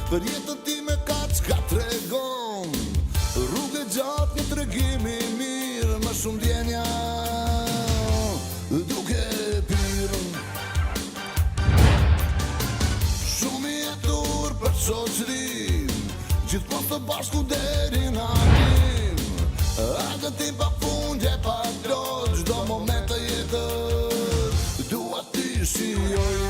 Për jetën time ka tregon, rrugë gjatë një tregimi mirë, më shumë djenja duke pirë. Shumë jetur për shoqërim, gjithmonë të bashku deri në atim. Atë tim pa fundje, pa plot, çdo moment të jetës dua ti shijoj.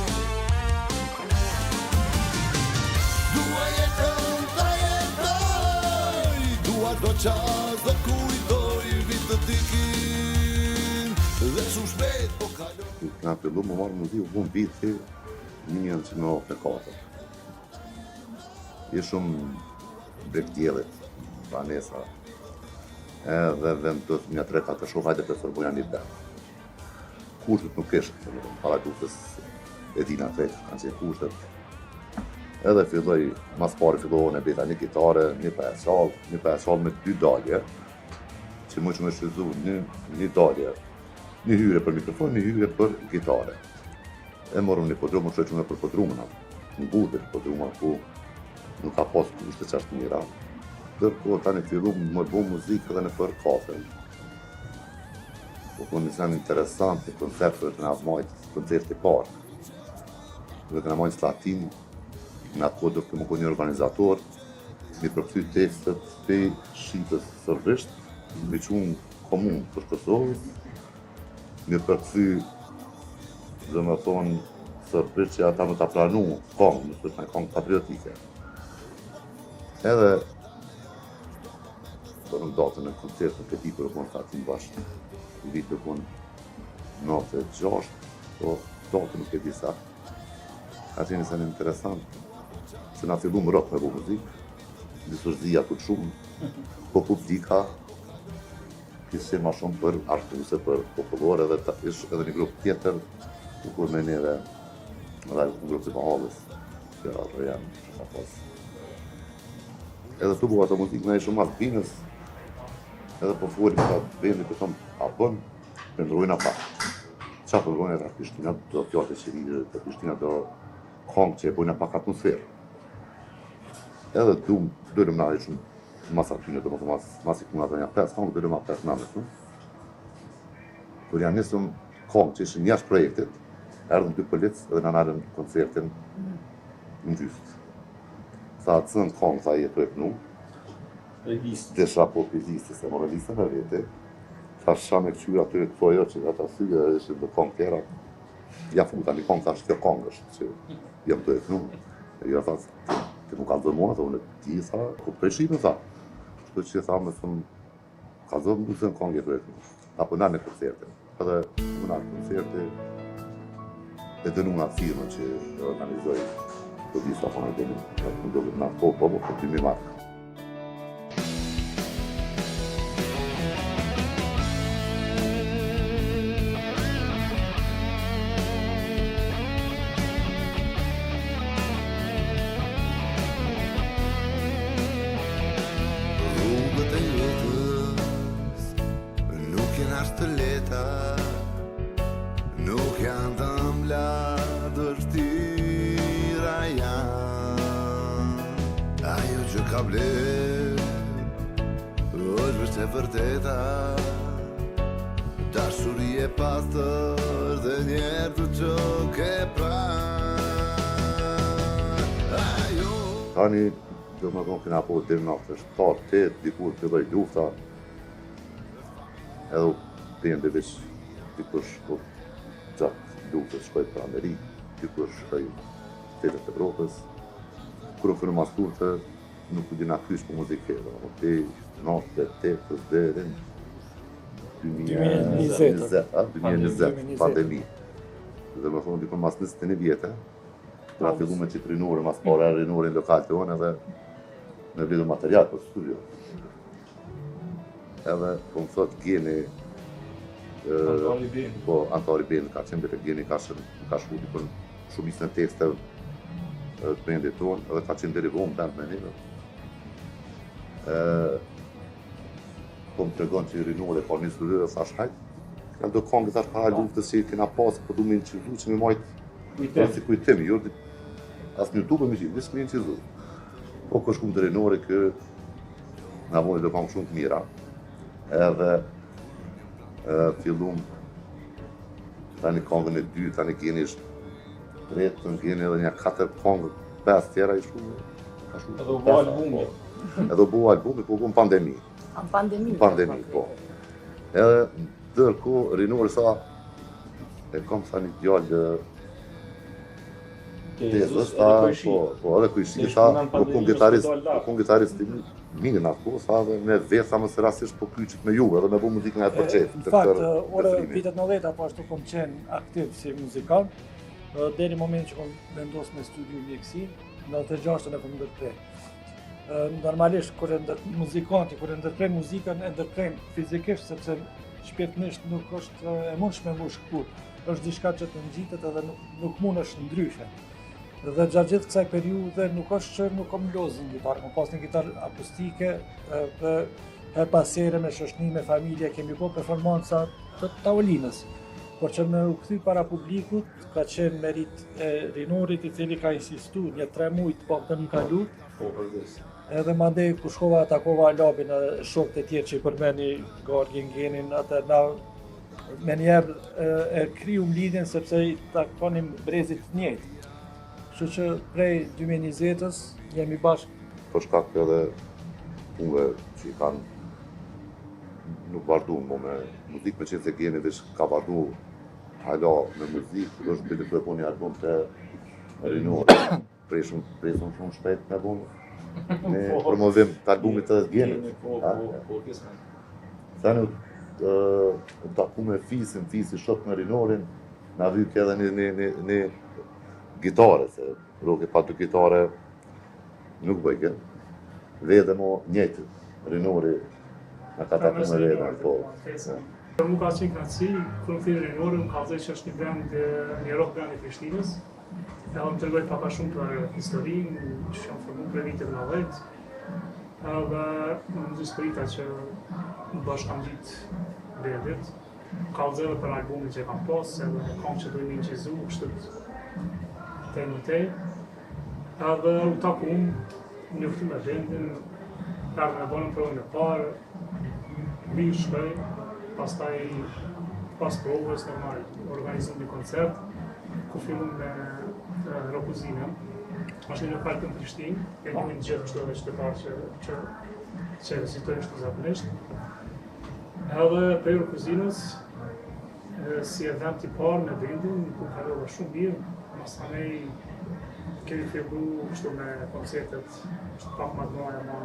Dua jetën ta jetoj, dua çdo qas të kujtoj, vitët ikin dhe shumë shpejt po kaloj. Nga fillu më marrë muzikë, u bën viti 1994. Ishëm bregdjelit, banesa, edhe vendos një 3-4 shoh, hajde të sërboja një band. Kushtet nuk ishte, paradukës e dina vetë, kanë qenë kushtet. Edhe filloj, mas pari fillohen e beta një gitare, një pesall me 2 dalje, që më që me shqizu një dalje, një hyre për mikrofon, një hyre për gitare. E morëm një podrum, më shëqëme për podrumën, në budër podrumën, ku nuk ka pas kushte që ashtë mira. Dërko tani fillu më bo muzikë edhe në për kafën. Po kënë një interesant të koncertëve të nga majtë koncert i parë. Dhe të nga majtë Slatin, në atë kodër të më kënë një organizator, mi përkëty tekstet të Shqipës sërbisht, mi qunë komunë për Kosovës, mi përkëty dhe me thonë sërbisht që ata më të pranu kongë, në sërë në kongë patriotike. Edhe për në datën e koncertën të ti për e konë Slatin bashkë, në vitë të konë 96, po datën nuk e disa. Ka qenë njësën interesant, se nga fillu më rëtë me bu muzikë, disë zhia këtë shumë, po publika kishe ma shumë për artuse, për popullore, edhe të ish edhe një grupë tjetër, ku kur me neve, edhe një grupë të pahalës, që atër janë që ka pasë. Edhe të bua të muzikë me e shumë mas binës, edhe po forim ka vendi për thomë, a bën, pëndrojnë a pak. Qa pëndrojnë e të Prishtina, do fjallë të qërirë, të Prishtina do kongë që e bojnë a pak atmosferë. Edhe dërëm nga e shumë mas atyne, do më të mas i kuna të një 5 kongë, dërëm a 5 namet. Kër janë nisëm kongë që ishë njash projektit, erdhëm 2 policë edhe në nërën koncertin në gjystë. Tha të cënë kongë, tha jetu e kënu, desha po për listë, se më listën e vete, tha sham e këqyra atyre të thojo që ata syve ishë dhe kongë tjera, ja futa një kongë, tha shtë kjo kongë është, që jam të e kënu. E jo tha, të nuk ka zëmona, tha unë e ti, tha, ku preshime, tha. Shtu që tha me thëmë, ka zëmë du zënë kongë jetu e kënu. Tha për nërë në koncerte. Edhe në nërë koncerte, e dënu nga firmën që organizoj të disa po në dënu. Në do në po, për 2.000 marka. Të leta, nuk janë të mbla dështira janë. Ajo që ka bler, është vështë e vërteta, dashuri e pastër dhe njerë të qok e pranë. Tani, do më thonë kena po dhe në 7-8, dikur filloj lufta, edhe bëjnë veç dikush gjatë luftës shkoj për Amerikë, dikush shkoj Shtetet e Evropës. Kur u fillon mas lufte, nuk u dina kysh për muzikë, okej, 98 deri në 2020, pandemi. Dhe më thonë dikon mas 21 vjetë, pra fillu me qitrinore, mas pare rinore në lokal të onë, edhe me vlidu material për studio. Edhe, po më thot, Geni, Antari Ben ka qenë bete Geni, ka shku dikon shumisën e tekste të bendit tonë, edhe ka qenë derivohën band me njëve. Po më tregon që i rinore, po një studio dhe thash hajt, kanë do kongë thash para luftës që kena pasë, po du me në qizu që me majtë si kujtemi, jo, asë në YouTube me qizu, disë me në qizu. Po kër shkum të rinori, kë na voni do kam shumë të mira. Edhe fillum tani kongën e dy, tani keni tretën, keni edhe një 4 kongë, 5 tjera i shumë. Edhe u bë albumi. Edhe u bë albumi, po u pandemi. Pandemi, po. Edhe ndërkohë rinori sa e kam sa një djallë Tezës, po edhe kujshi, po kun gitarist i mirë në ato, sa dhe me vetë më së rastisht po kyçit me juve edhe me bu muzikën e për qefë. Në fakt, ore vitet 90 po ashtu kom qenë aktiv si muzikant, deri në moment që kom vendos me studiu mjekësi, në 96 e kom ndërprej. Normalisht, kur muzikanti, kur e ndërprej muzikën, e ndërprej fizikisht, sepse shpirtërisht nuk është e mundshme me shkput. Është diçka që të ngjitet edhe nuk mundesh ndryshe. Dhe gjatë gjithë kësaj periudhe nuk është që nuk kom lozë në gitarë, kom pas një gitarë akustike dhe her pas here me shoshni, me familje, kemi po performanca të tavolinës. Por që me u kthy para publikut, ka qenë merit e rinorit i cili ka insistu një 3 muaj po të më kalu. Edhe mandej ku shkova takova Alabin e shokët e tjerë që i përmeni Gargin, Genin, atë na me njerë e kryum lidhjen sepse i takonim brezit të njëjtë. Kështu që prej 2020-ës jemi bashkë. Po shkak edhe punëve që i kanë nuk vazhdu me muzikë, me qenë se Geni veç ka vazhdu hala me muzikë, është bëjtë të po një album të rinori. Presëm shumë shpejt me me promovim të albumit të Genit. Thani u taku me Fisi shok me rinorin, na vyk edhe një gitare, se roke pa të gitare nuk bëjke. Vede mo njëtë, rinori në ka taku me vede. Mu ka qenë knatësi, kërë më thirë rinori, më ka zhe që është një rock band i Prishtinës. E më të rgoj paka shumë për historinë, që jam formu për vitet 90. Edhe më nëzë sprita që më bashkë kam gjitë bedit. Ka zhe edhe për albumi që kam pas, edhe kam që dojnë një qizu, kështët tej. Edhe u taku njoftu me vendin, erdhe me bonën provën e parë, mirë shkoj, pastaj pas provës normal organizum një koncert, ku fillum me Rokuzinën. Është një lokal të në Prishtinë, e një në gjithë kështu edhe qytetarë që rezitojnë shtu zakonisht. Edhe prej Rokuzinës, si event i parë me vendin, ku kalova shumë mirë, masanej kemi fillu kështu me koncertet, kështu pak ma të noja ma.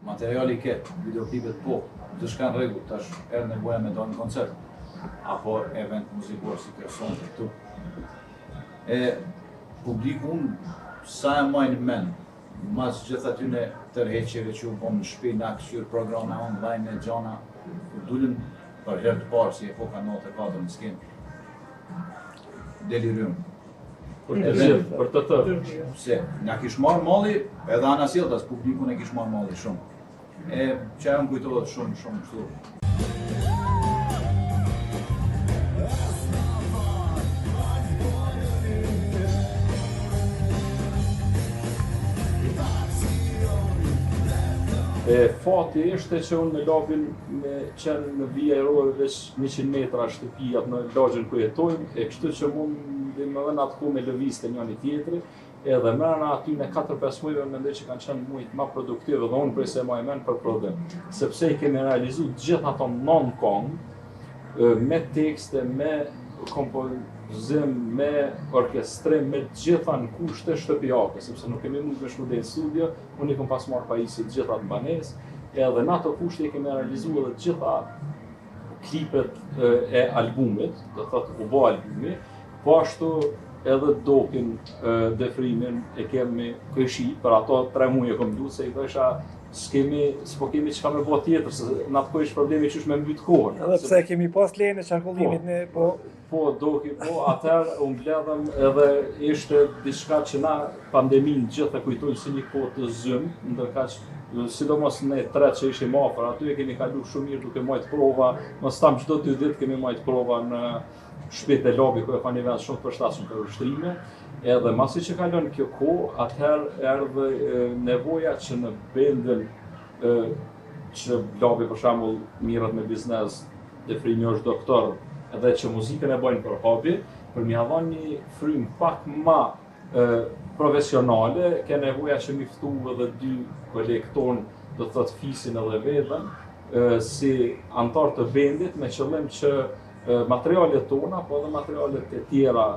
Materiali ke, videoklipet po, të shkan rregull, tash erë nevoja me do në koncert, apo event muzikor si person të këtu. Publikun sa e majnë men, mas gjithë atyne tërheqjeve që u bom në shpina, këshyr programa online e gjana, dullin për herë të parë si epoka 94 në skenë. Delirium. Për të tërë. Se, nga kish marrë malli, edhe anasjeltas publikun e kish marrë malli shumë. Që e më kujtohet shumë kështu. Fati ishte që unë me labin me qenë në vija e rove veç 100 metra shtëpijat në lagjën ku jetojmë, e kështu që mund dhe me dhe në atë ku me lëviz të njëni tjetri, edhe mërëna aty në 4-5 mujve me ndoj që kanë qenë mujt ma produktive dhe unë prej se ma e menë për prodhim. Sepse i kemi realizu gjithë ato non-kong, me tekste, me kompozim, me orkestrim, me gjitha në kushte shtëpijake, sepse nuk kemi mund me shkude në studio, unë i kom pas marrë pajisit gjitha të banes, edhe në ato kushte i kemi realizu edhe gjitha klipet e albumit, dhe thëtë u bo albumi, po ashtu edhe dokin defrimin e kemi këshi, për ato 3 muaj e kom du, se i dhesha s'po kemi çka me bo tjetër, se në atë kohë ishë problemi që është me mbyt kohën. Edhe pse kemi pas lejnë e qarkullimit në atëherë u mbledhëm edhe ishte diçka që na pandemin gjithë e kujtojnë si një kohë të zymë, ndërkaq sidomos ne tre që ishim afër aty e kemi kalu shumë mirë duke marrë prova, mos tam çdo 2 ditë kemi marrë prova në shtëpitë e lobi ku e ka një vend shumë të përshtatshëm për ushtrime. Edhe masi që kalon kjo kohë, atëherë erdhe nevoja që në bendin që lobi për shembull mirret me biznes, dhe frimi është doktor, edhe që muzikën e bojnë për hobi, për mi havon një frym pak ma profesionale, ke nevoja që mi ftu edhe 2 kolegë tonë, do të thotë Fisin edhe Vedën, si antar të bendit, me qëllim që materialet tona, po edhe materialet e tjera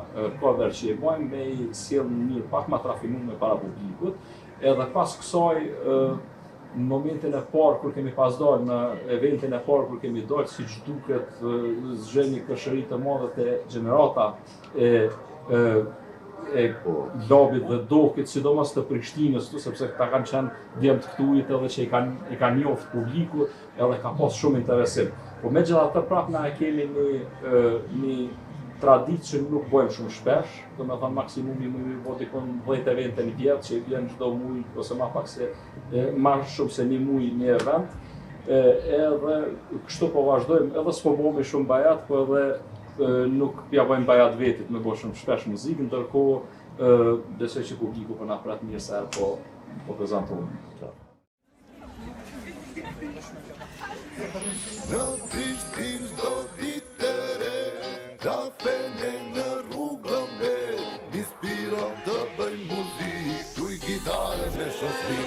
cover që i bojmë, me i sjell në mënyrë pak ma trafinuar para publikut, edhe pas kësaj në momentin e parë kur kemi pas dalë, në eventin e parë kur kemi dalë, siç duket zgjeni këshëri të madhe te gjenerata e lobit dhe dokit, sidomos të Prishtinës, sepse këta kanë qenë djemt këtujit edhe që i kanë njoft publiku edhe ka pas shumë interesim. Po megjithatë prapë na e kemi një traditë që nuk bojmë shumë shpesh, do me thënë maksimumi më i boti kon 10 evente në vjetë që i vjen çdo muj, ose ma pak se ma shumë se një muj një event, edhe kështu po vazhdojmë, edhe s'po bomi shumë bajat, po edhe nuk ja bëjmë bajat vetit me bo shumë shpesh muzikë, ndërkohë besoj që publiku po na pret mirë se po prezentojmë. Në Prishtinë çdo ditë e re, kafene në rrugën me, inspiron të bëjmë muzikë, tuj gitare me shoshni.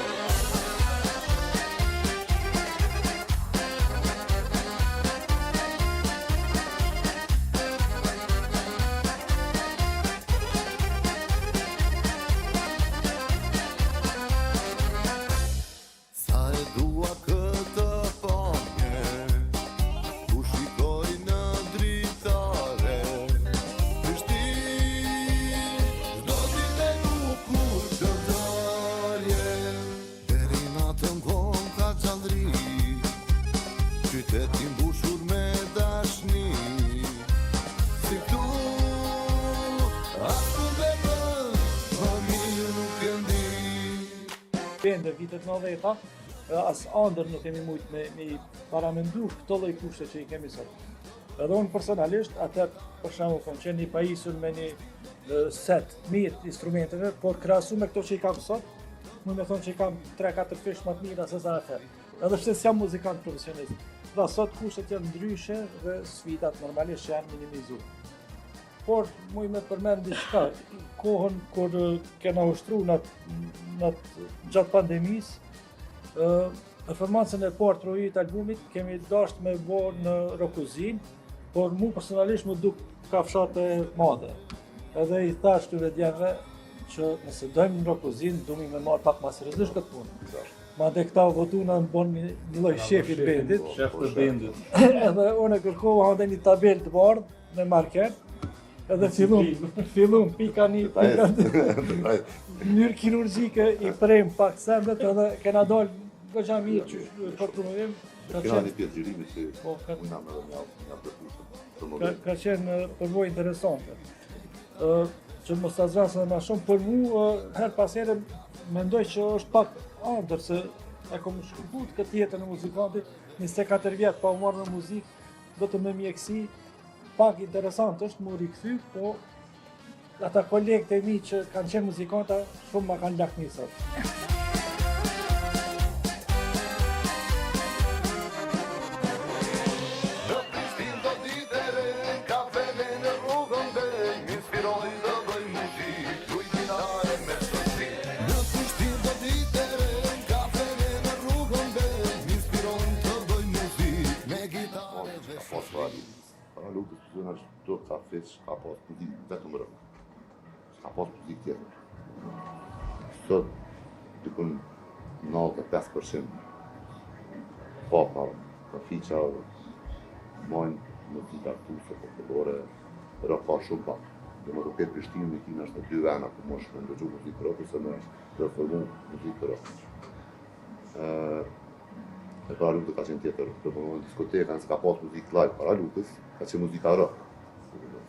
Sa e dua këtë pamje, ku shikoj në dritare, Prishtinë, çdo ditë e bukur të dalje, deri natën vonë ka gjallëri, qyteti mbushur me dashni, si këtu, as ku vetëm, më mirë nuk e ndi. Bende vitet 90-ta, as ëndër nuk kemi mujt me i paramendu këto lloj kushte që i kemi sot. Edhe unë personalisht, atër për shembull kam qenë i pajisur me një set mirë instrumenteve, por krahasu me këto që i kam sot, mund me thonë që i kam 3-4 fish më të mira se sa atëherë. Edhe pse s'jam muzikant profesionist. Pra sot kushtet janë ndryshe dhe sfidat normalisht që janë minimizuar. Por muj me përmend diçka, kohën kur kena ushtru në gjatë pandemisë, performancën e parë trojit albumit kemi dashur me bë në Rokuzin, por mu personalisht më duk ka fshatë e madhe. Edhe i thash këtyre djemve që nëse dojmë në Rokuzin, duhemi me marrë pak ma seriozisht këtë punë. Madje këta votuna më bon një lloj shefi të bendit. Shef të bendit. Edhe unë kërkova hande një tabelë të bardhë me marker. Edhe fillum pika një pika në mënyrë kirurgjike i prem pak sembet edhe kena dalë goxha mirë që për promovim. Kena një pjesë gjirimi që Po, ka- unë jam edhe një përpushëm. Ka qenë përvojë interesante. Që mos ta zgjasë më shumë, për mu her pas here mendoj që është pak ëndër se e kom shkëput këtë jetën e muzikantit, 24 vjet pa u marrë në muzikë, do të me mjekësi, pak interesant është mu rikthy, po ata kolegët e mi që kanë qenë muzikanta shumë ma kanë lakmi sot. Në Prishtinë do ditë e re, kafene në rrugën be, m'inspiroj të bëj muzikë, tuj gitare me shoshni. Në Prishtinë do ditë e re, kafene në rrugën be, m'inspiroj të bëj muzikë, me gitare me Ka pas rali. Para lukës të zona çdo kafe ka pas muzikë vetëm rock. Ka pas muzikë tjetër. Sot dikun 95% popa, kafiqa, mojnë muzika këtuse, populore, rock ka shumë pak. Dhe më duket Prishtinë në Kina është në 2 vena ku mosh me ndëgju muzikë rock ose me performu muzikë rock. E para lukët ka qenë tjetër, do më në diskoteka, s'ka pas muzikë live, para lukës ka qenë muzika rock.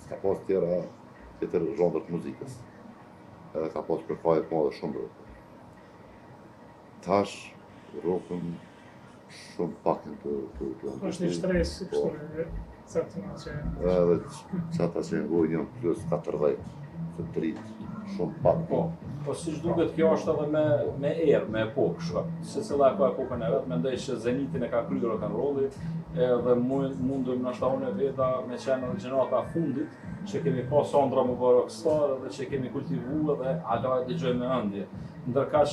S'ka pas tjetër zhondër të muzikës. Edhe ka pas përfajet madhe shumë rock. Tash, Rokën shumë pakin të Është një shtres, kështu në caktuar që... Edhe qata që ngojnë janë plus 40, të dritë, shumë pak. Po si duket kjo është edhe me erë, me epokë shka. Se cila ka epokën e vetë, mendoj që zenitin e ka kryer rock'n'rolli, edhe mundëm në unë e veta me qenë edhe gjenerata fundit, që kemi pas Sondra më bërë rockstar dhe që kemi kultivu dhe ala e dëgjoj me ëndje. Ndërkaq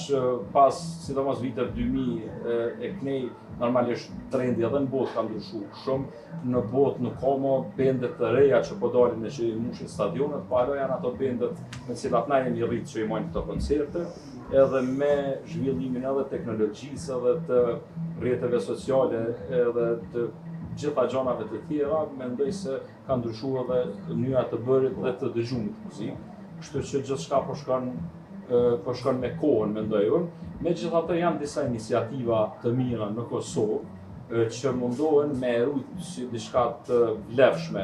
pas, sidomos viteve 2000 e knej, normalisht trendi edhe në botë ka ndryshu shumë, në botë nuk ka më bendet të reja që po dalin e që i mushin stadionet, pa alo janë ato bendet me cilat na jemi rritë që i mojnë këto koncerte, edhe me zhvillimin edhe teknologjisë edhe të rrjeteve sociale edhe të gjitha gjanave të tjera, mendoj se ka ndryshu edhe mënyra të bërit dhe të dëgjumit muzikë, kështu që gjithçka po shkon me kohën, mendoj unë. Megjithatë janë disa iniciativa të mira në Kosovë që mundohen me rujtë si diçka të vlefshme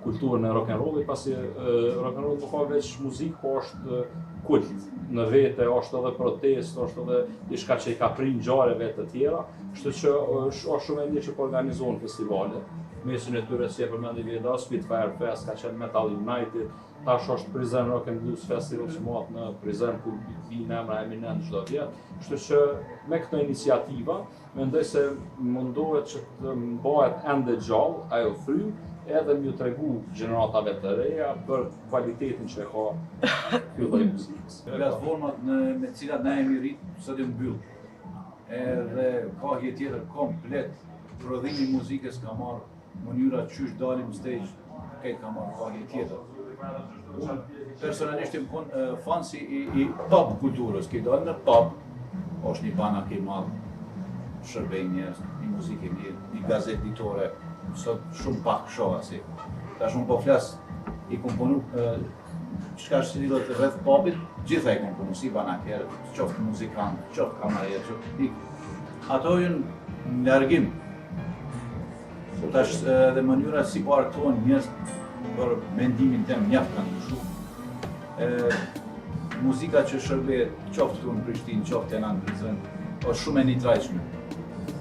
kulturën e rock'n'rollit, pasi rock'n'roll nuk ka veç muzikë, po është kult në vete, është edhe protest, është edhe diçka që i ka prirë ngjarjeve të tjera, kështu që është shumë e mirë që po organizohen festivale. Mesin e tyre si e përmendi Vjeda, Spitfire Fest, ka qenë Metal United, tash është Prizren Rock and Blues Festival që mot në Prizren ku vinë emra eminent çdo vjet. Kështu që me këto iniciativa mendoj se mundohet që të mbahet ende gjallë ajo frymë, edhe m'ju tregu gjeneratave të reja për kvalitetin që ka ky lloj muzikës. Platformat me të cilat na jemi rritë sot janë mbyllur. Edhe kohë tjetër komplet prodhimi i muzikës ka marrë mënyra qysh dalim stage, këtë ka marrë kohë tjetër. Unë personalisht jam fan si i pop kulturës, që dalë në pop, është një banak i madh, shërbej njerëz, një muzikë mirë, një gazetë ditore, sot shumë pak shoha si. Tash unë po flas i komponu çka është lidhur rreth popit, gjitha i komponu si banaker, qoftë muzikant, qoftë kamarier, ato janë në largim. Tash edhe mënyra si po artohen njerëz për mendimin tim mjaft kanë ndryshuar. Muzika që shërbehet qoftë këtu në Prishtinë, qoftë në Prizren, është shumë e njëtrajtshme.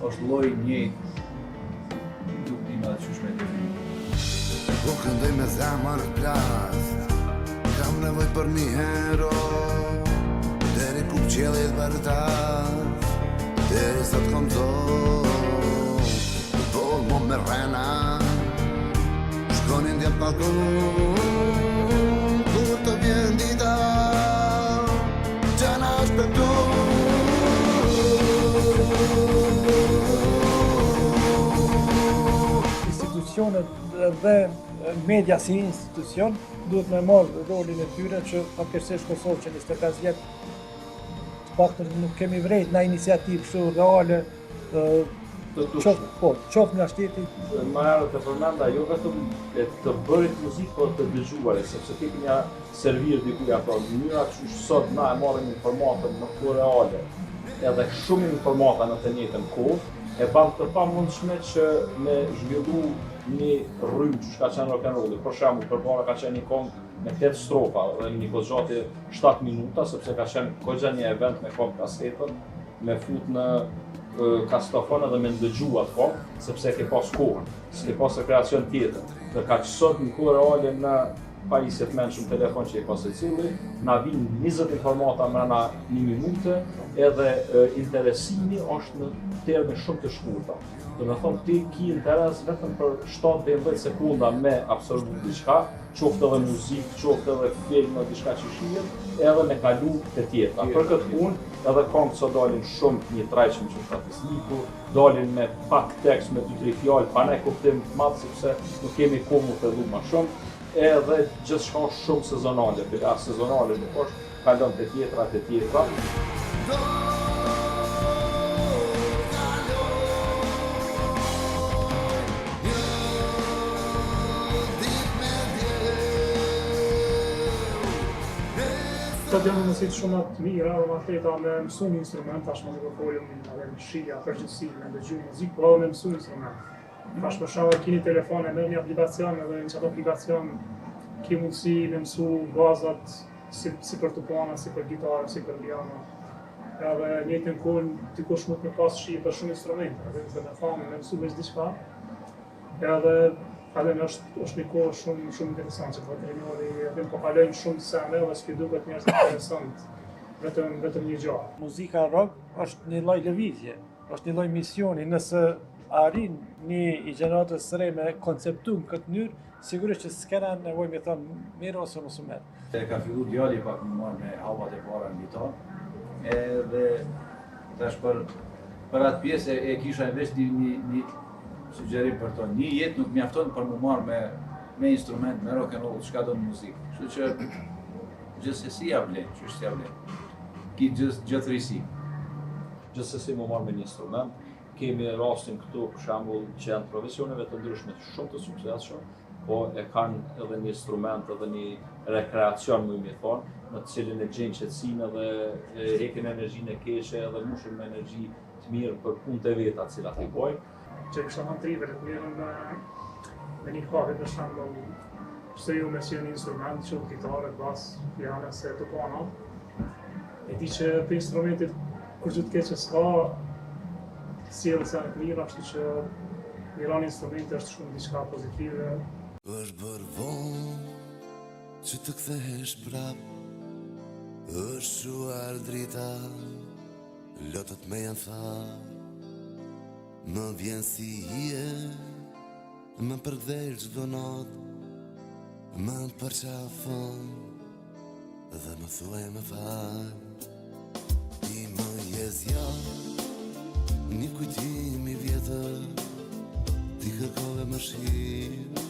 Është lloj i njëjtë. Nuk di më çu shme të vini. Po këndoj me zemër plast, kam nevojë për një hero, deri ku qielli të bërtas, deri sa të komzoj. Mo me rena, shkonin djel balkon, kur të vjen dita, që na shpëtu. Institucionet dhe media si institucion duhet me marrë rolin e tyre që pakërsisht Kosovë që 25 vjet të paktën nuk kemi vrejt na iniciativë kështu reale qoftë nga shteti. Më herët e përmenda jo vetëm të bërit muzikë, por të dëgjuarit, sepse ti kënja servir dikuj ato mënyra që sot na e marrim informatën në kohë reale, edhe shumë informata në të njëjtën kohë, e bën të pamundshme që me zhvillu një rrymë që ka qenë rock'n'rolli. Për shembull, përpara ka qenë një këngë me 8 strofa dhe një kozgjatje 7 minuta, sepse ka qenë kogja një event me këngë kasetën, me fut në kastofon edhe me ndëgju atë këngë, sepse ke pas kohën, s'ke pas rekreacion tjetër. Dhe ka që sot në kohë reale në pajisjet menshëm telefon që i pas e cili, na vinë 20 informata mrena 1 minute, edhe interesimi është në terme shumë të shkurta. Do me thonë ti ki interes vetëm për 7-10 sekunda me absorbu diçka, qoftë edhe muzikë, qoftë edhe film, diçka që shihet, edhe me kalu të tjetra. Për këtë punë, edhe këngët sot dalin shumë njëtrajtshëm që statisniku, dalin me pak tekst, me 2-3 fjalë, pa ne kuptim të madh sepse nuk kemi kohë më fillu më shumë, edhe gjithçka është shumë sezonale, bila sezonale nuk është, kalon të tjetra. Sot janë mundësit shumë të mira dhe atleta me mësu një instrument, tashmë nuk folim edhe në shija, përgjithësi, me ndëgju muzikë, po edhe me mësu instrument. Tash për shkak keni telefone, merr një aplikacion edhe në çdo aplikacion ke mundësi me mësu bazat si për tupana, si për gitarë, si për piano. Edhe njëjtën kohë dikush mund të pas shije për shumë instrumente, edhe me famë me mësu veç diçka. Edhe është një kohë shumë interesante, që po trajnori edhe po kalojmë shumë sene dhe s'ki duket njerëz interesant vetëm një gjë. Muzika rock është një lloj lëvizje, është një lloj misioni, nëse arrin një i gjeneratës së re me konceptu në këtë mënyrë, sigurisht që s'kena nevojë me thënë mirë ose mos u merr. Ka fillu djali pak më marrë me hapat e para në gitar, edhe tash për atë pjesë e kisha veç një sugjerim për to. Një jetë nuk mjafton për më marrë me instrument, me rock and roll, çka do në muzikë. Kështu që gjithsesi ja vlen, ç'është ja vlen. Ki gjithërisë. Gjithsesi më marrë me një instrument. Kemi rastin këtu, për shembull, që janë profesioneve të ndryshme shumë të suksesshëm, po e kanë edhe një instrument, edhe një rekreacion, më mi thonë, në të cilin e gjenë qetësinë dhe hekin energjinë e keqe edhe mushin me energji të mirë për punët e veta të cilat i bojnë. Që kisha në trive të mirën me një kafe për shembull, pse ju me si një instrument, që gitare, bas, piano, se të po anat. E di që për instrumentit, kur që të keqe s'ka, sjellë se të mira, kështu që mirani instrumenti është shumë diçka pozitive. Është bërë vonë që të kthehesh prap, është shuar drita, lotët me janë tha, më vjen si hije, më përkdhel çdo natë, më përqafon dhe më thuaj më fal. Ti më je zjarr, një kujtim i vjetër, ti kërkove më shirë,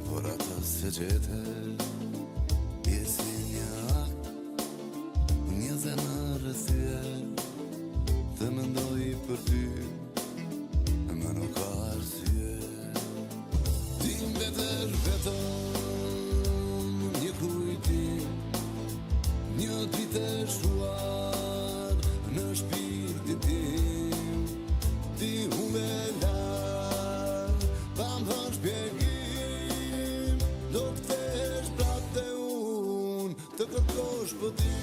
por ato se gjete, je si një akt, një zemër rëthye, të mendoj për ty, më nuk ka arsye. Ti mbetër vetëm një kujtim, një dritë e shuar në shpirtin tim. Ti humbe larë, pa më dhënë shpjegim, do kthehesh prapë te unë, të kërkosh për ty.